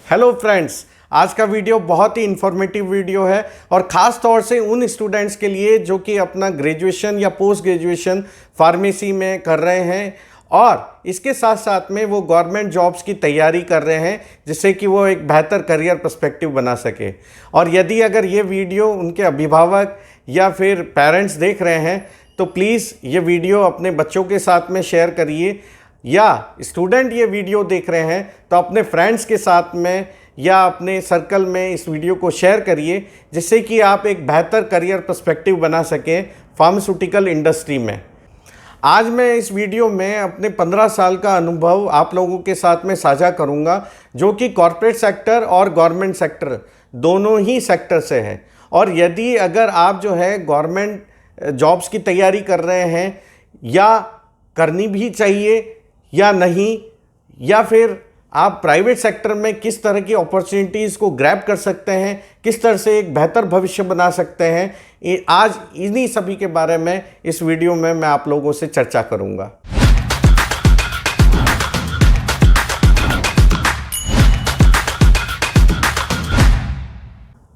Hello friends, आज का video बहुत ही इन्फॉर्मेटिव वीडियो है और ख़ास तौर से उन स्टूडेंट्स के लिए जो कि अपना ग्रेजुएशन या पोस्ट ग्रेजुएशन फार्मेसी में कर रहे हैं और इसके साथ साथ में वो गवर्नमेंट जॉब्स की तैयारी कर रहे हैं जिससे कि वो एक बेहतर करियर पर्सपेक्टिव बना सके। और यदि अगर ये वीडियो उनके अभिभावक या फिर पेरेंट्स देख रहे हैं तो प्लीज़ ये वीडियो अपने बच्चों के साथ में शेयर करिए, या स्टूडेंट ये वीडियो देख रहे हैं तो अपने फ्रेंड्स के साथ में या अपने सर्कल में इस वीडियो को शेयर करिए जिससे कि आप एक बेहतर करियर पर्सपेक्टिव बना सकें फार्मास्यूटिकल इंडस्ट्री में। आज मैं इस वीडियो में अपने 15 साल का अनुभव आप लोगों के साथ में साझा करूंगा जो कि कॉरपोरेट सेक्टर और गवर्नमेंट सेक्टर दोनों ही सेक्टर से है। और यदि अगर आप जो है गवर्नमेंट जॉब्स की तैयारी कर रहे हैं या करनी भी चाहिए या नहीं, या फिर आप प्राइवेट सेक्टर में किस तरह की अपॉर्चुनिटीज़ को ग्रैब कर सकते हैं, किस तरह से एक बेहतर भविष्य बना सकते हैं, आज इन्हीं सभी के बारे में इस वीडियो में मैं आप लोगों से चर्चा करूंगा।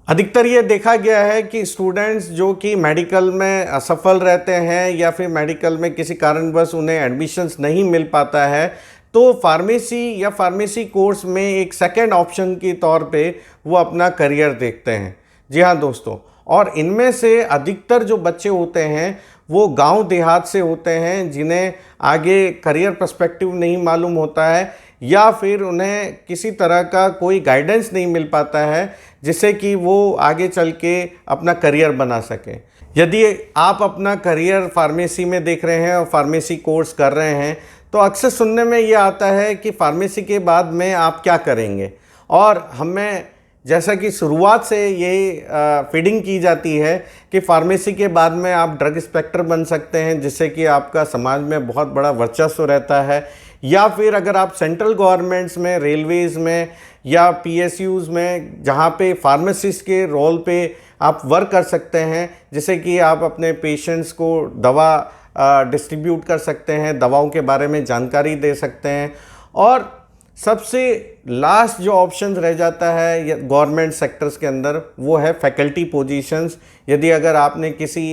अधिकतर ये देखा गया है कि स्टूडेंट्स जो कि मेडिकल में असफल रहते हैं या फिर मेडिकल में किसी कारणवश उन्हें एडमिशन्स नहीं मिल पाता है तो फार्मेसी या फार्मेसी कोर्स में एक सेकेंड ऑप्शन के तौर पे वो अपना करियर देखते हैं। जी हाँ दोस्तों, और इनमें से अधिकतर जो बच्चे होते हैं वो गांव देहात से होते हैं जिन्हें आगे करियर पर्सपेक्टिव नहीं मालूम होता है या फिर उन्हें किसी तरह का कोई गाइडेंस नहीं मिल पाता है जिससे कि वो आगे चल के अपना करियर बना सकें। यदि आप अपना करियर फार्मेसी में देख रहे हैं और फार्मेसी कोर्स कर रहे हैं तो अक्सर सुनने में ये आता है कि फार्मेसी के बाद में आप क्या करेंगे, और हमें जैसा कि शुरुआत से ये फीडिंग की जाती है कि फार्मेसी के बाद में आप ड्रग इंस्पेक्टर बन सकते हैं जिससे कि आपका समाज में बहुत बड़ा वर्चस्व रहता है, या फिर अगर आप सेंट्रल गवर्नमेंट्स में, रेलवेज़ में या पीएसयूज़ में जहाँ पे फार्मासिस्ट के रोल पे आप वर्क कर सकते हैं जिससे कि आप अपने पेशेंट्स को दवा डिस्ट्रीब्यूट कर सकते हैं, दवाओं के बारे में जानकारी दे सकते हैं। और सबसे लास्ट जो ऑप्शन रह जाता है गवर्नमेंट सेक्टर्स के अंदर वो है फैकल्टी पोजीशंस। यदि अगर आपने किसी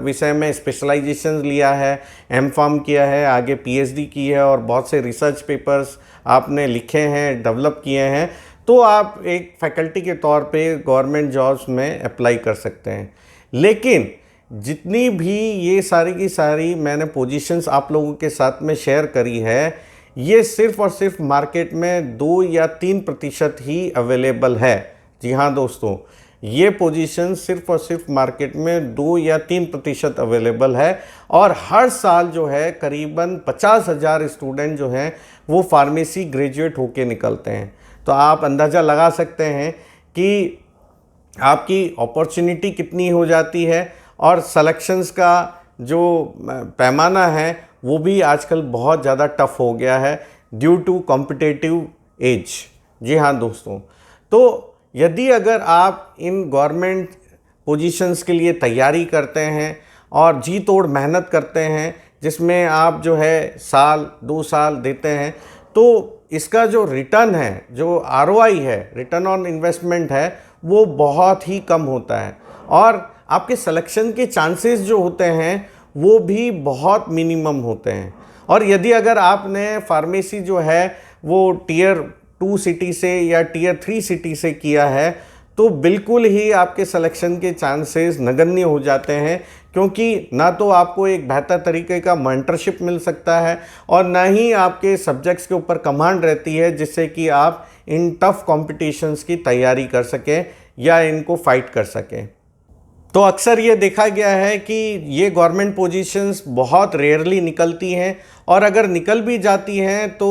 विषय में स्पेशलाइजेशन लिया है, एमफार्म किया है, आगे पीएचडी की है और बहुत से रिसर्च पेपर्स आपने लिखे हैं, डेवलप किए हैं, तो आप एक फैकल्टी के तौर पे गवर्नमेंट जॉब्स में अप्लाई कर सकते हैं। लेकिन जितनी भी ये सारी की सारी मैंने पोजीशंस आप लोगों के साथ में शेयर करी है, ये सिर्फ और सिर्फ मार्केट में 2 या 3% ही अवेलेबल है। जी हाँ दोस्तों, ये पोजीशन सिर्फ और सिर्फ मार्केट में 2 या 3% अवेलेबल है और हर साल जो है करीबन 50,000 स्टूडेंट जो हैं वो फार्मेसी ग्रेजुएट होके निकलते हैं। तो आप अंदाज़ा लगा सकते हैं कि आपकी अपॉर्चुनिटी कितनी हो जाती है और सिलेक्शंस का जो पैमाना है वो भी आजकल बहुत ज़्यादा टफ हो गया है ड्यू टू कॉम्पिटिटिव एज। जी हाँ दोस्तों, तो यदि अगर आप इन गवर्नमेंट पोजीशंस के लिए तैयारी करते हैं और जी तोड़ मेहनत करते हैं जिसमें आप जो है साल 2 साल देते हैं तो इसका जो रिटर्न है, जो आरओआई है, रिटर्न ऑन इन्वेस्टमेंट है, वो बहुत ही कम होता है और आपके सिलेक्शन के चांसेस जो होते हैं वो भी बहुत मिनिमम होते हैं। और यदि अगर आपने फार्मेसी जो है वो टियर 2 सिटी से या टियर 3 सिटी से किया है तो बिल्कुल ही आपके सिलेक्शन के चांसेस नगण्य हो जाते हैं, क्योंकि ना तो आपको एक बेहतर तरीके का मेंटरशिप मिल सकता है और ना ही आपके सब्जेक्ट्स के ऊपर कमांड रहती है जिससे कि आप इन टफ कॉम्पिटिशन्स की तैयारी कर सकें या इनको फाइट कर सकें। तो अक्सर ये देखा गया है कि ये गवर्नमेंट पोजीशंस बहुत रेयरली निकलती हैं और अगर निकल भी जाती हैं तो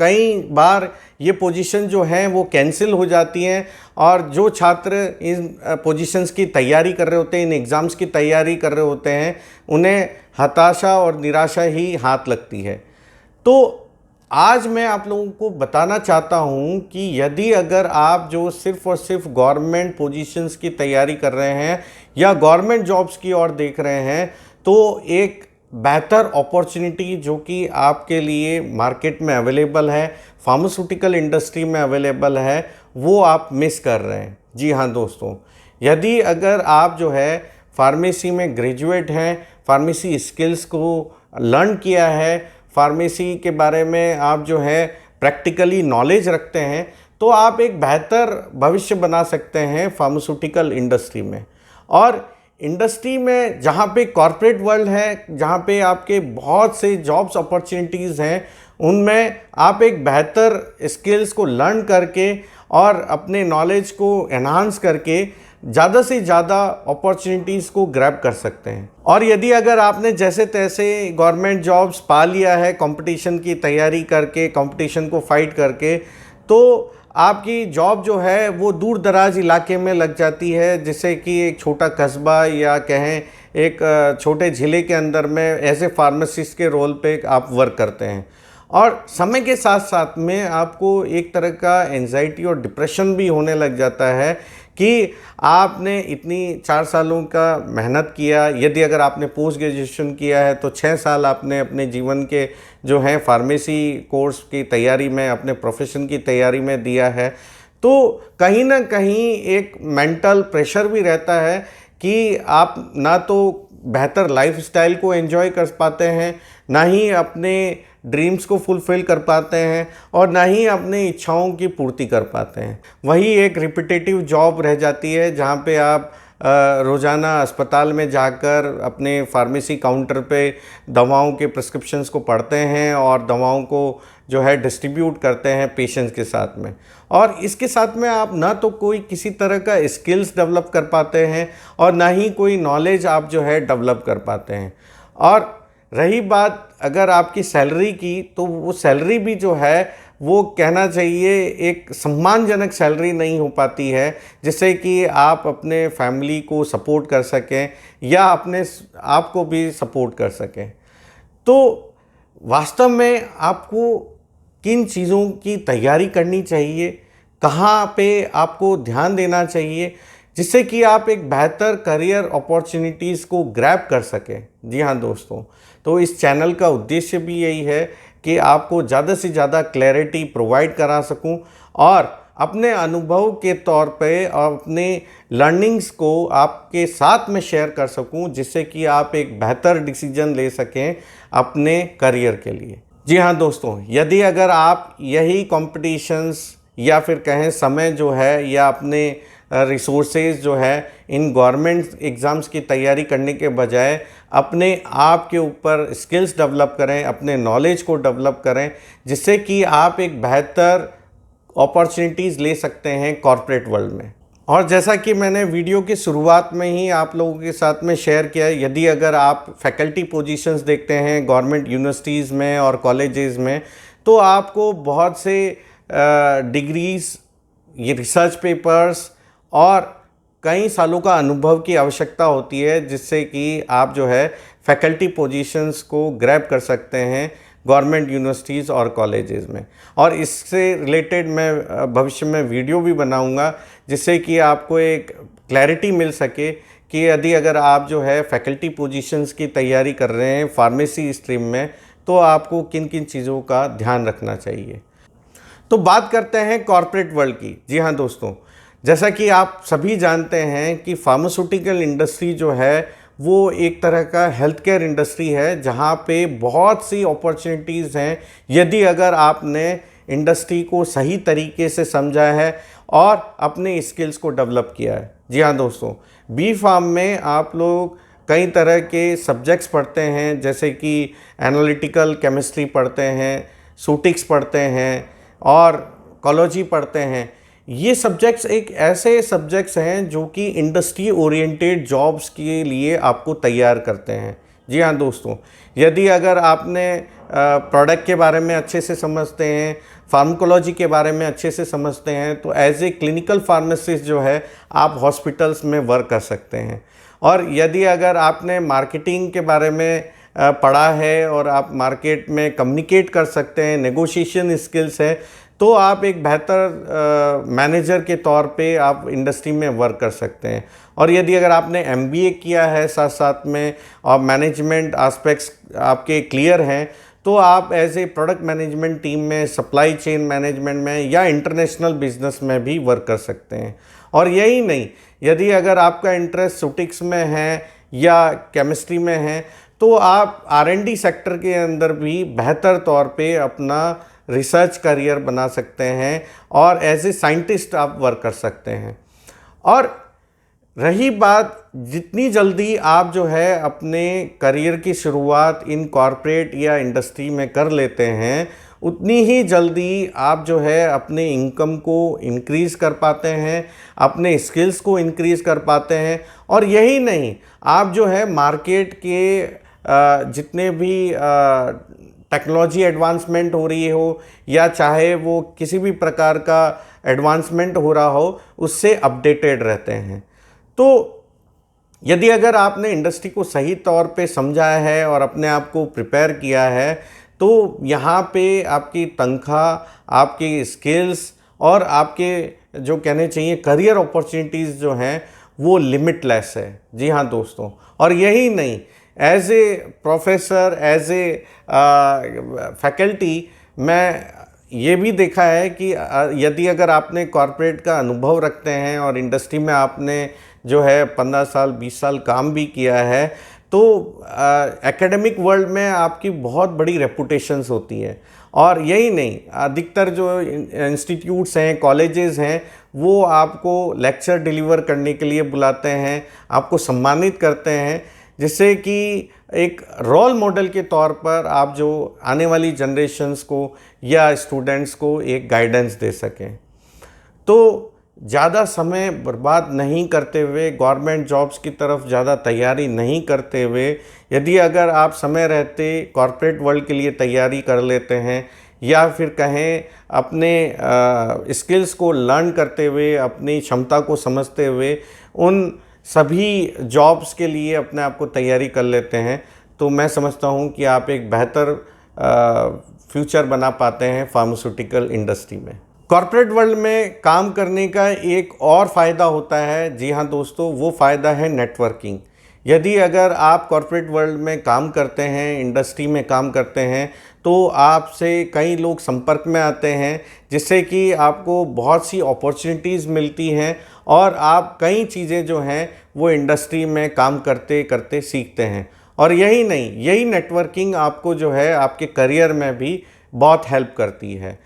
कई बार ये पोजीशन जो हैं वो कैंसिल हो जाती हैं और जो छात्र इन पोजीशंस की तैयारी कर रहे होते हैं, इन एग्ज़ाम्स की तैयारी कर रहे होते हैं, उन्हें हताशा और निराशा ही हाथ लगती है। तो आज मैं आप लोगों को बताना चाहता हूं कि यदि अगर आप जो सिर्फ और सिर्फ गवर्नमेंट पोजीशंस की तैयारी कर रहे हैं या गवर्नमेंट जॉब्स की ओर देख रहे हैं तो एक बेहतर अपॉर्चुनिटी जो कि आपके लिए मार्केट में अवेलेबल है फार्मास्यूटिकल इंडस्ट्री में अवेलेबल है वो आप मिस कर रहे हैं। जी हाँ दोस्तों, यदि अगर आप जो है फार्मेसी में ग्रेजुएट हैं, फार्मेसी स्किल्स को लर्न किया है, फार्मेसी के बारे में आप जो है प्रैक्टिकली नॉलेज रखते हैं, तो आप एक बेहतर भविष्य बना सकते हैं फार्मास्यूटिकल इंडस्ट्री में। और इंडस्ट्री में जहाँ पे कॉरपोरेट वर्ल्ड है, जहाँ पे आपके बहुत से जॉब्स अपॉर्चुनिटीज़ हैं, उनमें आप एक बेहतर स्किल्स को लर्न करके और अपने नॉलेज को एनहांस करके ज़्यादा से ज़्यादा अपॉर्चुनिटीज़ को ग्रैब कर सकते हैं। और यदि अगर आपने जैसे तैसे गवर्नमेंट जॉब्स पा लिया है कंपटीशन की तैयारी करके, कंपटीशन को फाइट करके, तो आपकी जॉब जो है वो दूर दराज इलाके में लग जाती है, जिससे कि एक छोटा कस्बा या कहें एक छोटे ज़िले के अंदर में एज ए फार्मासिस्ट के रोल पे आप वर्क करते हैं। और समय के साथ साथ में आपको एक तरह का एंजाइटी और डिप्रेशन भी होने लग जाता है कि आपने इतनी 4 सालों का मेहनत किया, यदि अगर आपने पोस्ट ग्रेजुएशन किया है तो 6 साल आपने अपने जीवन के जो है फार्मेसी कोर्स की तैयारी में, अपने प्रोफेशन की तैयारी में दिया है, तो कहीं ना कहीं एक मेंटल प्रेशर भी रहता है कि आप ना तो बेहतर लाइफस्टाइल को एंजॉय कर पाते हैं, ना ही अपने ड्रीम्स को फुलफ़िल कर पाते हैं, और ना ही अपनी इच्छाओं की पूर्ति कर पाते हैं। वही एक रिपीटेटिव जॉब रह जाती है जहाँ पे आप रोज़ाना अस्पताल में जाकर अपने फार्मेसी काउंटर पे दवाओं के प्रिस्क्रिप्शंस को पढ़ते हैं और दवाओं को जो है डिस्ट्रीब्यूट करते हैं पेशेंट्स के साथ में। और इसके साथ में आप ना तो कोई किसी तरह का स्किल्स डेवलप कर पाते हैं और ना ही कोई नॉलेज आप जो है डेवलप कर पाते हैं। और रही बात अगर आपकी सैलरी की, तो वो सैलरी भी जो है वो कहना चाहिए एक सम्मानजनक सैलरी नहीं हो पाती है, जिससे कि आप अपने फैमिली को सपोर्ट कर सकें या अपने आप को भी सपोर्ट कर सकें। तो वास्तव में आपको किन चीज़ों की तैयारी करनी चाहिए, कहाँ पे आपको ध्यान देना चाहिए, जिससे कि आप एक बेहतर करियर अपॉर्चुनिटीज़ को ग्रैब कर सकें। जी हाँ दोस्तों, तो इस चैनल का उद्देश्य भी यही है कि आपको ज़्यादा से ज़्यादा क्लैरिटी प्रोवाइड करा सकूं और अपने अनुभव के तौर पे और अपने लर्निंग्स को आपके साथ में शेयर कर सकूं, जिससे कि आप एक बेहतर डिसीजन ले सकें अपने करियर के लिए। जी हाँ दोस्तों, यदि अगर आप यही कॉम्पिटिशन्स या फिर कहें समय जो है या अपने रिसोर्सेज जो है इन गवर्नमेंट एग्ज़ाम्स की तैयारी करने के बजाय अपने आप के ऊपर स्किल्स डेवलप करें, अपने नॉलेज को डेवलप करें, जिससे कि आप एक बेहतर अपॉर्चुनिटीज़ ले सकते हैं कॉर्पोरेट वर्ल्ड में। और जैसा कि मैंने वीडियो की शुरुआत में ही आप लोगों के साथ में शेयर किया, यदि अगर आप फैकल्टी पोजीशंस देखते हैं गवर्नमेंट यूनिवर्सिटीज़ में और कॉलेजेस में, तो आपको बहुत से डिग्रीज़, ये रिसर्च पेपर्स और कई सालों का अनुभव की आवश्यकता होती है, जिससे कि आप जो है फैकल्टी पोजीशंस को ग्रैब कर सकते हैं गवर्नमेंट यूनिवर्सिटीज़ और कॉलेजेस में। और इससे रिलेटेड मैं भविष्य में वीडियो भी बनाऊंगा, जिससे कि आपको एक क्लैरिटी मिल सके कि यदि अगर आप जो है फैकल्टी पोजीशंस की तैयारी कर रहे हैं फार्मेसी स्ट्रीम में, तो आपको किन किन चीज़ों का ध्यान रखना चाहिए। तो बात करते हैं कॉर्पोरेट वर्ल्ड की। जी हाँ दोस्तों, जैसा कि आप सभी जानते हैं कि फार्मास्यूटिकल इंडस्ट्री जो है वो एक तरह का हेल्थ केयर इंडस्ट्री है, जहाँ पे बहुत सी अपॉर्चुनिटीज़ हैं यदि अगर आपने इंडस्ट्री को सही तरीके से समझा है और अपने स्किल्स को डेवलप किया है। जी हाँ दोस्तों, बी फार्म में आप लोग कई तरह के सब्जेक्ट्स पढ़ते हैं, जैसे कि एनालिटिकल केमिस्ट्री पढ़ते हैं, सूटिक्स पढ़ते हैं और कोलॉजी पढ़ते हैं। ये सब्जेक्ट्स एक ऐसे सब्जेक्ट्स हैं जो कि इंडस्ट्री ओरिएंटेड जॉब्स के लिए आपको तैयार करते हैं। जी हाँ दोस्तों, यदि अगर आपने प्रोडक्ट के बारे में अच्छे से समझते हैं, फार्माकोलॉजी के बारे में अच्छे से समझते हैं, तो एज ए क्लिनिकल फार्मासिस्ट जो है आप हॉस्पिटल्स में वर्क कर सकते हैं। और यदि अगर आपने मार्केटिंग के बारे में पढ़ा है और आप मार्केट में कम्युनिकेट कर सकते हैं, नेगोशिएशन स्किल्स है, तो आप एक बेहतर मैनेजर के तौर पे आप इंडस्ट्री में वर्क कर सकते हैं। और यदि अगर आपने एमबीए किया है साथ साथ में और मैनेजमेंट एस्पेक्ट्स आपके क्लियर हैं, तो आप as a product management team में, सप्लाई चेन मैनेजमेंट में या इंटरनेशनल बिजनेस में भी वर्क कर सकते हैं। और यही नहीं, यदि अगर आपका इंटरेस्ट सुटिक्स में है या केमिस्ट्री में है तो आप R&D सेक्टर के अंदर भी बेहतर तौर पे अपना रिसर्च करियर बना सकते हैं और एज ए साइंटिस्ट आप वर्क कर सकते हैं। और रही बात, जितनी जल्दी आप जो है अपने करियर की शुरुआत इन कॉरपोरेट या इंडस्ट्री में कर लेते हैं, उतनी ही जल्दी आप जो है अपने इनकम को इंक्रीज़ कर पाते हैं, अपने स्किल्स को इंक्रीज़ कर पाते हैं। और यही नहीं, आप जो है मार्केट के जितने भी टेक्नोलॉजी एडवांसमेंट हो रही हो या चाहे वो किसी भी प्रकार का एडवांसमेंट हो रहा हो, उससे अपडेटेड रहते हैं। तो यदि अगर आपने इंडस्ट्री को सही तौर पे समझा है और अपने आप को प्रिपेयर किया है, तो यहाँ पे आपकी तनख्वाह, आपकी स्किल्स और आपके जो कहने चाहिए करियर अपॉर्चुनिटीज़ जो हैं वो लिमिटलेस है। जी हाँ दोस्तों, और यही नहीं, as a professor, as a faculty, मैं ये भी देखा है कि यदि अगर आपने कॉरपोरेट का अनुभव रखते हैं और इंडस्ट्री में आपने जो है 15 साल 20 साल काम भी किया है, तो एकेडमिक वर्ल्ड में आपकी बहुत बड़ी रेपुटेशंस होती है। और यही नहीं, अधिकतर जो इंस्टीट्यूट्स हैं, कॉलेजेस हैं, वो आपको लेक्चर डिलीवर करने के लिए बुलाते हैं, आपको सम्मानित करते हैं, जिससे कि एक रोल मॉडल के तौर पर आप जो आने वाली जनरेशन्स को या स्टूडेंट्स को एक गाइडेंस दे सकें। तो ज़्यादा समय बर्बाद नहीं करते हुए, गवर्नमेंट जॉब्स की तरफ ज़्यादा तैयारी नहीं करते हुए, यदि अगर आप समय रहते कॉरपोरेट वर्ल्ड के लिए तैयारी कर लेते हैं या फिर कहें अपने स्किल्स को लर्न करते हुए, अपनी क्षमता को समझते हुए उन सभी जॉब्स के लिए अपने आप को तैयारी कर लेते हैं, तो मैं समझता हूँ कि आप एक बेहतर फ्यूचर बना पाते हैं फार्मास्यूटिकल इंडस्ट्री में। कॉर्पोरेट वर्ल्ड में काम करने का एक और फ़ायदा होता है, जी हाँ दोस्तों, वो फ़ायदा है नेटवर्किंग। यदि अगर आप कॉर्पोरेट वर्ल्ड में काम करते हैं, इंडस्ट्री में काम करते हैं, तो आपसे कई लोग संपर्क में आते हैं, जिससे कि आपको बहुत सी अपॉर्चुनिटीज़ मिलती हैं और आप कई चीज़ें जो हैं वो इंडस्ट्री में काम करते करते सीखते हैं। और यही नहीं, यही नेटवर्किंग आपको जो है आपके करियर में भी बहुत हेल्प करती है।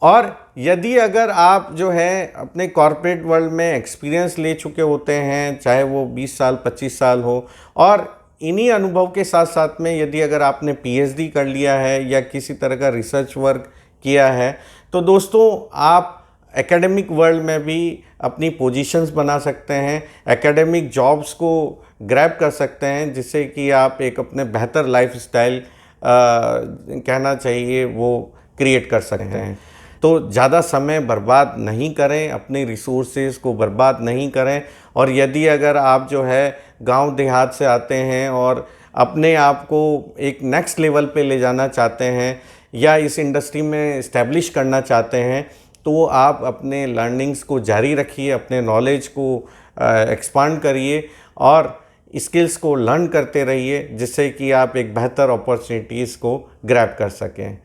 और यदि अगर आप जो है अपने कॉर्पोरेट वर्ल्ड में एक्सपीरियंस ले चुके होते हैं, चाहे वो 20 साल 25 साल हो, और इन्हीं अनुभव के साथ साथ में यदि अगर आपने PhD कर लिया है या किसी तरह का रिसर्च वर्क किया है, तो दोस्तों आप एकेडमिक वर्ल्ड में भी अपनी पोजीशंस बना सकते हैं, एकेडमिक जॉब्स को ग्रैब कर सकते हैं, जिससे कि आप एक अपने बेहतर लाइफस्टाइल कहना चाहिए वो क्रिएट कर सकते हैं। तो ज़्यादा समय बर्बाद नहीं करें, अपने रिसोर्सेज को बर्बाद नहीं करें। और यदि अगर आप जो है गांव देहात से आते हैं और अपने आप को एक नेक्स्ट लेवल पे ले जाना चाहते हैं या इस इंडस्ट्री में इस्टेब्लिश करना चाहते हैं, तो आप अपने लर्निंग्स को जारी रखिए, अपने नॉलेज को एक्सपांड करिए और स्किल्स को लर्न करते रहिए, जिससे कि आप एक बेहतर अपॉर्चुनिटीज़ को ग्रैब कर सकें।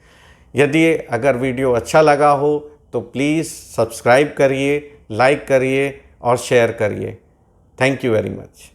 यदि अगर वीडियो अच्छा लगा हो तो प्लीज़ सब्सक्राइब करिए, लाइक करिए और शेयर करिए। Thank you very much.